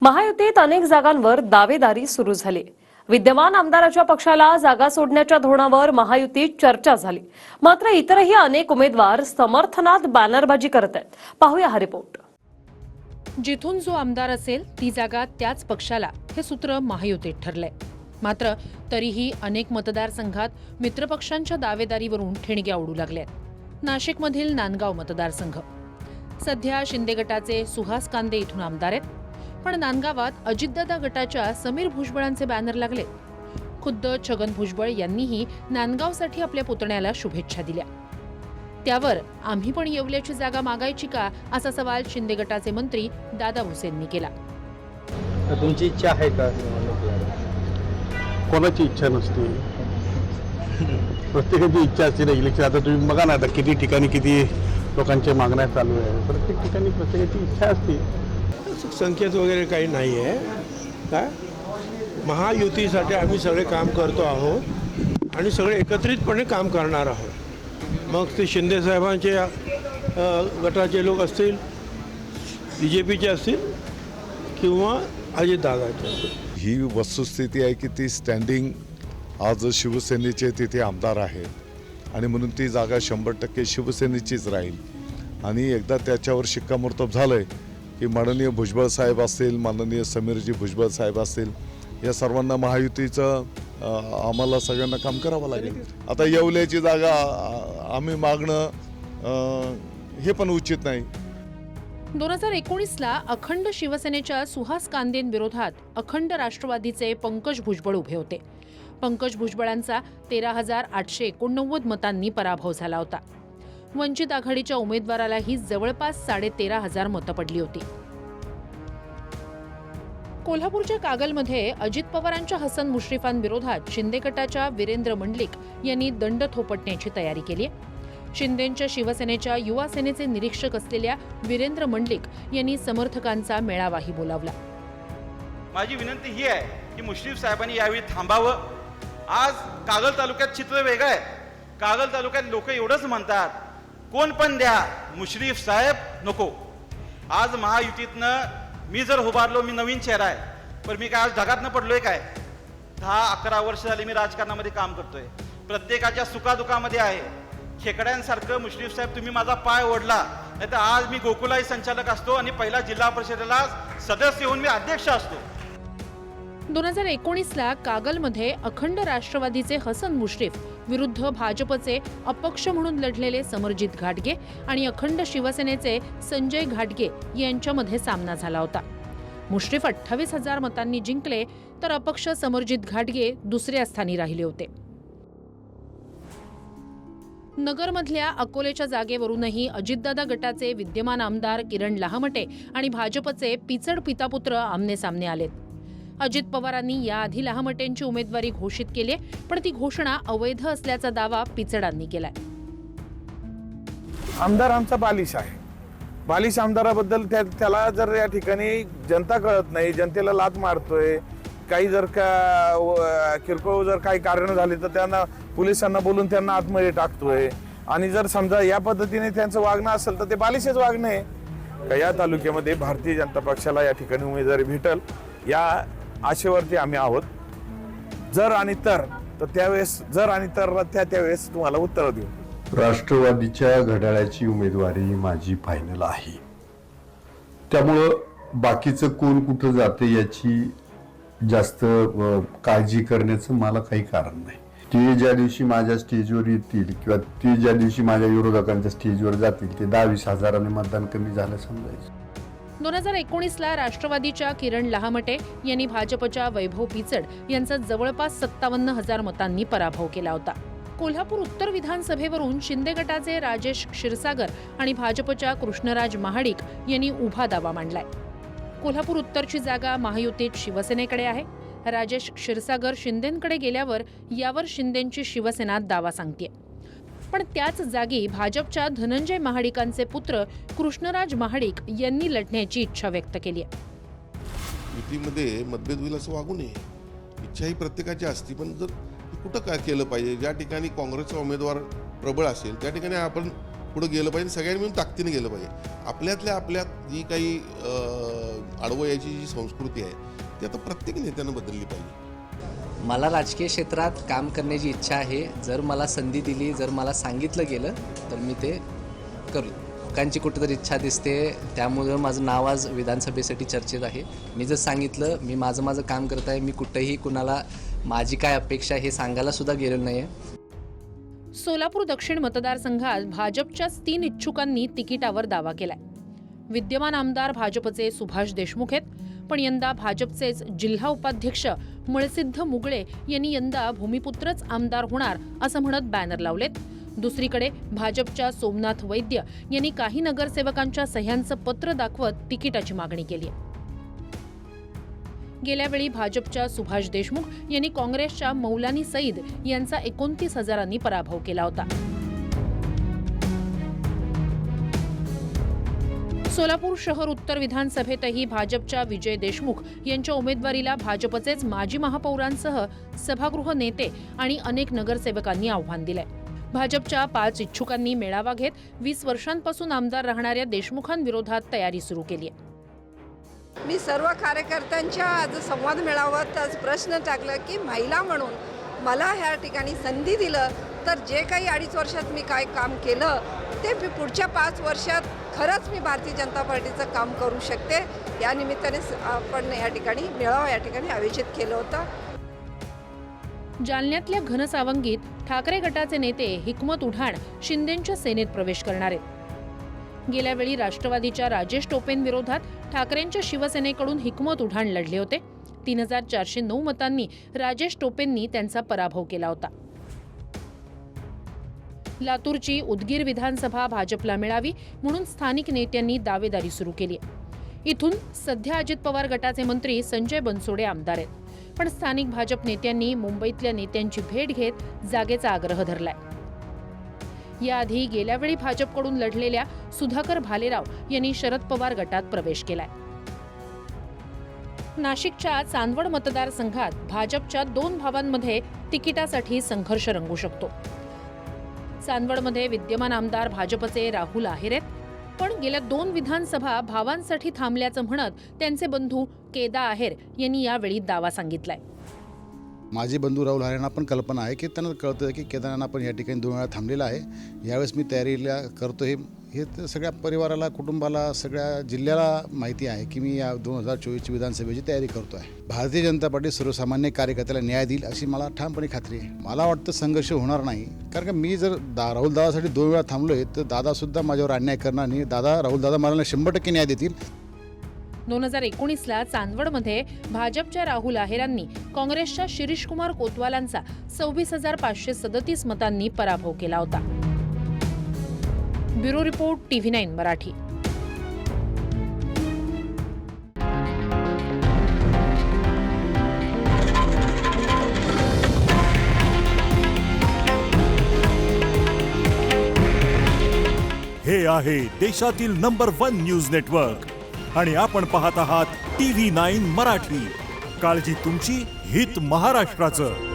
महायुतीत अनेक जागांवर दावेदारी सुरू झाली। विद्यमान आमदाराच्या पक्षाला जागा सोडण्याच्या धोरणावर महायुतीत चर्चा झाली। मात्र इतरही अनेक उमेदवार समर्थनात बॅनरबाजी करत आहेत। पाहूया हा रिपोर्ट। जिथून जो आमदार असेल ती जागा त्याच पक्षाला, हे सूत्र महायुतीत ठरलंय। मात्र तरीही अनेक मतदारसंघात मित्रपक्षांच्या दावेदारीवरून ठिणग्या उडू लागल्यात। नाशिकमधील नांदगाव मतदारसंघ सध्या शिंदे गटाचे सुहास कांदे इथून आमदार आहेत, पण नांदगावात अजितदादा गटाच्या समीर भुजबळांचे बॅनर लागले। खुद्द छगन भुजबळ यांनीही नांदगावसाठी आपल्या पुतण्याला शुभेच्छा दिल्या। त्यावर आम्ही पण येवल्याची जागा मागायची का, असा सवाल शिंदे गटाचे मंत्री दादा भुसेंनी केला। तुमची इच्छा आहे का? कोणाची इच्छा नसते, प्रत्येकाची इच्छा असते ना। इलेक्शन आता तुम्ही बघा ना, आता किती ठिकाणी किती लोकांच्या मागण्या चालू आहे। प्रत्येक ठिकाणी प्रत्येकाची इच्छा असते। संख्येत वगैरे काही नाही आहे काय। महायुतीसाठी आम्ही सगळे काम करतो आहोत आणि सगळे एकत्रितपणे काम करणार आहोत। मग ते शिंदे साहेबांचे गटाचे लोक असतील, BJPचे असतील किंवा अजितदादाचे। ही वस्तुस्थिती आहे की ती स्टँडिंग आज शिवसेनेचे तिथे आमदार आहे आणि म्हणून ती जागा 100% शिवसेनेचीच राहील। आणि एकदा त्याच्यावर शिक्कामोर्तब झालंय की माननीय भुजबळ साहेब असतील, माननीय समीरजी भुजबळ साहेब असतील, या सर्वांना महायुतीचं आम्हाला सगळ्यांना काम करावं लागेल। आता येवल्याची जागा आम्ही मागणं हे पण उचित नाही। 2019ला अखंड शिवसेनेच्या सुहास कांदेंविरोधात अखंड राष्ट्रवादीचे पंकज भुजबळ उभे होते। पंकज भुजबळांचा 13,889 मतांनी पराभव झाला होता। वंचित आघाडीच्या उमेदवारालाही जवळपास 13,500 मतं पडली होती। कोल्हापूरच्या कागलमध्ये अजित पवारांच्या हसन मुश्रीफांविरोधात शिंदे गटाच्या वीरेंद्र मंडलिक यांनी दंड थोपटण्याची तयारी केली आहे। शिंदेंच्या शिवसेनेच्या युवा सेनेचे निरीक्षक असलेल्या वीरेंद्र मंडलिक यांनी समर्थकांचा मेळावाही बोलावला। माझी विनंती ही आहे की मुश्रीफ साहेबांनी यावेळी थांबावं। आज कागल तालुक्यात चित्र वेगळं आहे। कागल तालुक्यात लोक एवढंच म्हणतात, कोण पण द्या, मुश्रीफ साहेब नको। आज महायुतीतनं मी जर उभारलो, मी नवीन चेहरा आहे, पण मी काय आज ढगातनं पडलोय काय? 10-11 वर्ष झाली मी राजकारणामध्ये काम करतोय, प्रत्येकाच्या सुखादुखामध्ये आहे। खेकड्यांसारखं मुश्रीफ साहेब तुम्ही माझा पाय ओढला, नाही तर आज मी गोकुलाई संचालक असतो आणि पहिला जिल्हा परिषदेला सदस्य होऊन मी अध्यक्ष असतो। 2019ला कागलमध्ये अखंड राष्ट्रवादीचे हसन मुश्रीफ विरुद्ध भाजपचे अपक्ष म्हणून लढलेले समरजित घाटगे आणि अखंड शिवसेनेचे संजय घाटगे यांच्यामध्ये सामना झाला होता। मुश्रीफ 28,000 मतांनी जिंकले, तर अपक्ष समरजित घाटगे दुसऱ्या स्थानी राहिले होते। नगरमधल्या अकोलेच्या जागेवरूनही अजितदादा गटाचे विद्यमान आमदार किरण लहामटे आणि भाजपचे पिचड पितापुत्र आमनेसामने आलेत। अजित पवारांनी याआधी लहामटेंची उमेदवारी घोषित केली, पण ती घोषणा अवैध असल्याचा दावा पिचडांनी केलाय। आमदार आमचा बालिश आहे। बालिश आमदाराबद्दल त्याला जर या ठिकाणी जनता कळत नाही, जनतेला लाथ मारतोय, काही जर का किरकोळ जर काही कारण झाली तर त्यांना पोलिसांना बोलून त्यांना आतमध्ये टाकतोय। आणि जर समजा या पद्धतीने त्यांचं वागणं असेल तर ते बालिशच वागणं आहे। या तालुक्यामध्ये भारतीय जनता पक्षाला या ठिकाणी उमेदवारी भेटल या आशेवरती आम्ही आहोत। जर आणि तर त्यावेळेस, जर आणि तर त्यावेळेस तुम्हाला उत्तर देऊ। राष्ट्रवादीच्या घड्याळाची उमेदवारी माझी फायनल आहे, त्यामुळं बाकीचं कोण कुठं जाते याची जास्त काळजी करण्याचं मला काही कारण नाही। ते ज्या दिवशी माझ्या स्टेजवर येतील किंवा ते ज्या दिवशी माझ्या विरोधकांच्या स्टेजवर जातील, ते 10-20 हजारांनी मतदान कमी झालं समजायचं। 2019ला राष्ट्रवादीच्या किरण लहामटे यांनी भाजपच्या वैभव पिचड यांचा जवळपास 57,000 मतांनी पराभव केला होता। कोल्हापूर उत्तर विधानसभेवरून शिंदे गटाचे राजेश क्षीरसागर आणि भाजपच्या कृष्णराज महाडिक यांनी उभा दावा मांडलाय। कोल्हापूर उत्तरची जागा महायुतीत शिवसेनेकडे आहे। राजेश क्षीरसागर शिंदेंकडे गेल्यावर यावर शिंदेंची शिवसेना दावा सांगतेय, पण त्याच जागी भाजपच्या धनंजय महाडिकांचे पुत्र कृष्णराज महाडिक यांनी लढण्याची इच्छा व्यक्त केली आहे। युतीमध्ये मतभेद होईल असं वागू नये, इच्छा ही प्रत्येकाची असते, पण जर कुठं काय केलं पाहिजे, ज्या ठिकाणी काँग्रेसचा उमेदवार प्रबळ असेल त्या ठिकाणी आपण पुढे गेलं पाहिजे, सगळ्यांनी मिळून ताकदीने गेलं पाहिजे। आपल्यातल्या आपल्यात जी काही आडवं याची जी संस्कृती आहे ती आता प्रत्येक नेत्यानं बदलली पाहिजे. मला राजकीय क्षेत्रात काम करण्याची इच्छा आहे. जर मला संधी दिली, जर मला सांगितलं गेलं तर मी ते करू. लोकांची कुठेतरी इच्छा दिसते, त्यामुळं माझं नाव आज विधानसभेसाठी चर्चेत आहे. मी जर सांगितलं मी माझं काम करत आहे, मी कुठेही कुणाला माझी काय अपेक्षा हे सांगायला सुद्धा गेलेलो नाही आहे. सोलापूर दक्षिण मतदारसंघात भाजपच्याच 3 इच्छुकांनी तिकिटावर दावा केलाय. विद्यमान आमदार भाजपचे सुभाष देशमुख आहेत, पण यंदा भाजपचेच जिल्हा उपाध्यक्ष मळसिद्ध मुगळे यांनी यंदा भूमिपुत्रच आमदार होणार असं म्हणत बॅनर लावलेत. दुसरीकडे भाजपच्या सोमनाथ वैद्य यांनी काही नगरसेवकांच्या सह्यांचं पत्र दाखवत तिकिटाची मागणी केली आहे. गेल्यावेळी भाजपच्या सुभाष देशमुख यांनी काँग्रेसच्या मौलानी सईद यांचा 29,000 पराभव केला होता. सोलापूर शहर उत्तर विधानसभेतही भाजपच्या विजय देशमुख यांच्या उमेदवारीला भाजपचेच माजी महापौरांसह सभागृह नेते आणि अनेक नगरसेवकांनी आव्हान दिलंय. भाजपच्या 5 इच्छुकांनी मेळावा घेत 20 वर्षांपासून आमदार राहणाऱ्या देशमुखांविरोधात तयारी सुरू केली आहे. मी सर्व कार्यकर्त्यांच्या आज संवाद मेळाव्यात आज प्रश्न टाकला की महिला म्हणून मला ह्या ठिकाणी संधी दिलं तर जे काही 2.5 वर्षात मी काय काम केलं ते मी पुढच्या 5 वर्षात खरंच मी भारतीय जनता पार्टीचं काम करू शकते. या निमित्ताने आपण या ठिकाणी मेळावा या ठिकाणी आयोजित केलं होतं. जालन्यातल्या घनसावंगीत ठाकरे गटाचे नेते हिकमत उढाण शिंदेंच्या सेनेत प्रवेश करणार आहेत. गेल्या वेळी राष्ट्रवादीच्या राजेश टोपेंविरोधात ठाकरेंच्या शिवसेनेकडून हिकमत उढाण लढले होते. 3,409 मतांनी राजेश टोपेंनी त्यांचा पराभव केला होता. लातूरची उदगीर विधानसभा भाजपला मिळावी म्हणून स्थानिक नेत्यांनी दावेदारी सुरू केली. इथून सध्या अजित पवार गटाचे मंत्री संजय बनसोडे आमदार आहेत, पण स्थानिक भाजप नेत्यांनी मुंबईतल्या नेत्यांची भेट घेत जागेचा आग्रह धरलाय. याआधी गेल्यावेळी भाजपकडून लढलेल्या सुधाकर भालेराव यांनी शरद पवार गटात प्रवेश केलाय. नाशिकच्या चांदवड मतदारसंघात भाजपच्या 2 भावांमध्ये तिकिटासाठी संघर्ष रंगू शकतो. चांदवडमध्ये विद्यमान आमदार भाजपचे राहुल आहेर आहेत, पण गेल्या 2 विधानसभा भावांसाठी थांबल्याचं म्हणत त्यांचे बंधू केदा आहेर यांनी यावेळी दावा सांगितलाय. माझे बंधू राहुल हरियाणा पण कल्पना आहे की त्यांना कळतं की केदारनाथ आपण या ठिकाणी 2 वेळा थांबलेला आहे. यावेळेस मी तयारीला करतो हे तर सगळ्या परिवाराला, कुटुंबाला, सगळ्या जिल्ह्याला माहिती आहे की मी या 2024ची विधानसभेची तयारी करतो आहे. भारतीय जनता पार्टी सर्वसामान्य कार्यकर्त्याला न्याय देईल अशी मला ठामपणे खात्री आहे. मला वाटतं संघर्ष होणार नाही, कारण का मी जर राहुल दादासाठी 2 वेळा थांबलो आहे तर दादासुद्धा माझ्यावर अन्याय करणार नाही. राहुल दादा मला 100% न्याय देतील. 2019ला चांदवडमध्ये भाजपच्या राहुल आहेरांनी काँग्रेसच्या शिरीष कुमार कोतवालांचा 26,537 मतांनी पराभव केला होता. Bureau report TV9 Marathi. हे आहे देशातील नंबर 1 न्यूज नेटवर्क आणि आपण पाहत आहात TV9 मराठी. काळजी तुमची, हित महाराष्ट्राचं.